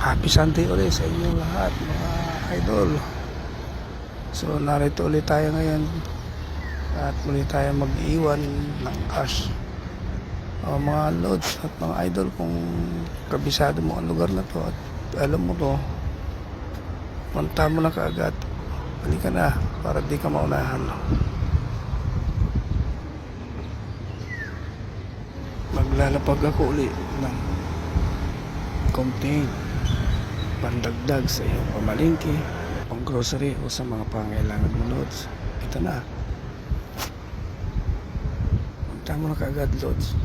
Happy Sunday ulit sa inyong lahat mga idol. So narito ulit tayo ngayon at muli tayo mag-iwan ng cash. Mga loads at mga idol, kung kabisado mo ang lugar na to at alam mo to, punta mo na kaagad, halika na para di ka maunahan. Maglalapag ako ulit ng konting pandagdag sa iyong pamalingki, pang grocery o sa mga pangailangan mo, loads. Ito na, punta mo na kaagad, loads.